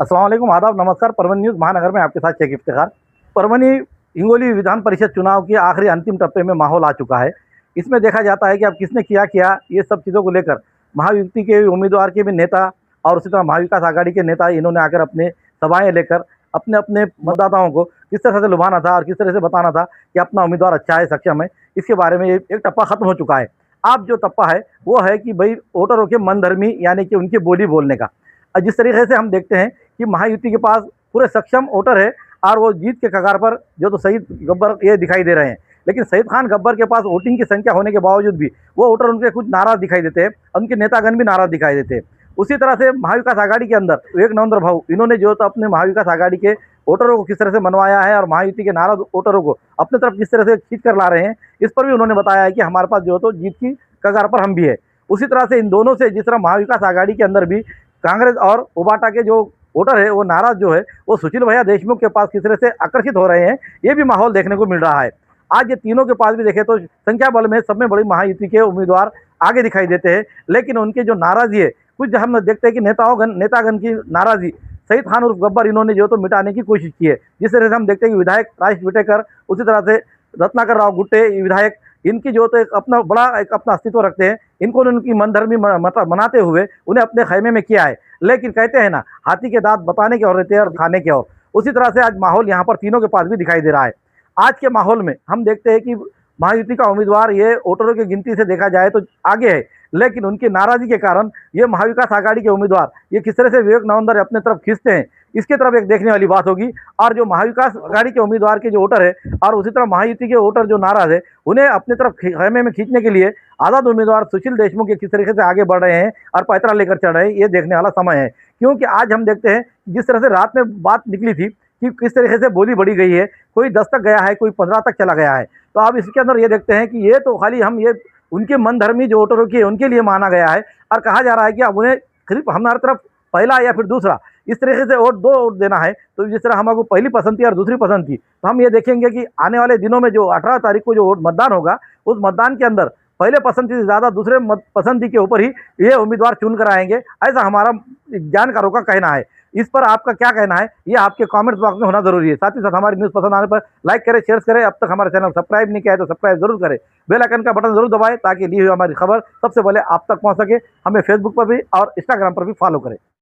अस्सलाम वालेकुम, आदाब, नमस्कार। परभनी न्यूज़ महानगर में आपके साथ शेख इफ्तिखार। परभनी हिंगोली विधान परिषद चुनाव के आखिरी अंतिम टप्पे में माहौल आ चुका है। इसमें देखा जाता है कि अब किसने क्या किया, ये सब चीज़ों को लेकर महायुति के उम्मीदवार के भी नेता और उसी तरह महाविकास आघाड़ी के नेता इन्होंने आकर अपने सभाएं लेकर अपने अपने मतदाताओं को किस तरह से लुभाना था और किस तरह से बताना था कि अपना उम्मीदवार अच्छा है, सक्षम है, इसके बारे में एक टप्पा खत्म हो चुका है। अब जो टप्पा है वो है कि भाई वोटरों के मनधर्मी यानी कि उनकी बोली बोलने का। जिस तरीके से हम देखते हैं कि महायुति के पास पूरे सक्षम वोटर है और वो जीत के कगार पर जो तो शहीद गब्बर ये दिखाई दे रहे हैं, लेकिन शहीद खान गब्बर के पास वोटिंग की संख्या होने के बावजूद भी वो वोटर उनके कुछ नाराज दिखाई देते हैं, उनके नेतागण भी नाराज दिखाई देते हैं। उसी तरह से महाविकास आघाड़ी के अंदर विवेक नरेंद्र भाऊ इन्होंने जो तो अपने महाविकास आघाड़ी के वोटरों को किस तरह से मनवाया है और महायुति के नाराज वोटरों को अपने तरफ किस तरह से खींच कर ला रहे हैं, इस पर भी उन्होंने बताया है कि हमारे पास जो तो जीत की कगार पर हम भी है। उसी तरह से इन दोनों से जिस तरह महाविकास आघाड़ी के अंदर भी कांग्रेस और उबाटा के जो वोटर है वो नाराज जो है वो सुशील भैया देशमुख के पास किस तरह से आकर्षित हो रहे हैं, ये भी माहौल देखने को मिल रहा है। आज ये तीनों के पास भी देखें तो संख्या बल में सब में बड़ी महायुति के उम्मीदवार आगे दिखाई देते हैं, लेकिन उनके जो नाराजी है कुछ हम देखते हैं कि नेतागण की नाराजी शहीद खान उर्फ गब्बर इन्होंने जो तो मिटाने की कोशिश की है। जिस तरह से हम देखते हैं कि विधायक राजेश विटेकर, उसी तरह से रत्नाकर राव गुट्टे विधायक, इनकी जो तो एक अपना बड़ा एक अपना अस्तित्व रखते हैं, इनको उनकी मनधर्मी मनाते हुए उन्हें अपने खैमे में किया है। लेकिन कहते हैं ना, हाथी के दांत बताने के और रहते हैं और खाने के और। उसी तरह से आज माहौल यहाँ पर तीनों के पास भी दिखाई दे रहा है। आज के माहौल में हम देखते हैं कि महायुति का उम्मीदवार ये वोटरों की गिनती से देखा जाए तो आगे है, लेकिन उनकी नाराजगी के कारण ये महाविकास आघाड़ी के उम्मीदवार ये किस तरह से विवेक नरेंद्र अपने तरफ खींचते हैं, इसके तरफ एक देखने वाली बात होगी। और जो महाविकास आघाड़ी के उम्मीदवार के जो वोटर है और उसी तरह महायुति के वोटर जो नाराज है उन्हें अपने तरफ खेमे में खींचने के लिए आज़ाद उम्मीदवार सुशील देशमुख के किस तरीके से आगे बढ़ रहे हैं और पैतरा लेकर चढ़ रहे हैं, ये देखने वाला समय है। क्योंकि आज हम देखते हैं जिस तरह से रात में बात निकली थी कि किस तरीके से बोली बढ़ी गई है, कोई 10 तक गया है, कोई 15 तक चला गया है। तो अब इसके अंदर ये देखते हैं कि ये तो खाली हम ये उनके मनधर्मी जो वोटरों की है उनके लिए माना गया है और कहा जा रहा है कि अब उन्हें सिर्फ हमारी तरफ पहला या फिर दूसरा इस तरीके से वोट दो वोट देना है। तो जिस तरह हमको पहली पसंद थी और दूसरी पसंद थी, तो हम ये देखेंगे कि आने वाले दिनों में जो 18 तारीख को जो वोट मतदान होगा उस मतदान के अंदर पहले पसंदी से ज़्यादा दूसरे पसंदी के ऊपर ही ये उम्मीदवार चुन कर आएंगे, ऐसा हमारा जानकारों का कहना है। इस पर आपका क्या कहना है ये आपके कमेंट्स बॉक्स में होना जरूरी है। साथ ही साथ हमारी न्यूज़ पसंद आने पर लाइक करें, शेयर करें। अब तक हमारे चैनल सब्सक्राइब नहीं किया है तो सब्सक्राइब जरूर करें, बेल आइकन का बटन जरूर दबाएं ताकि ली हुई हमारी खबर सबसे पहले आप तक पहुंच सके। हमें फेसबुक पर भी और इंस्टाग्राम पर भी फॉलो करें।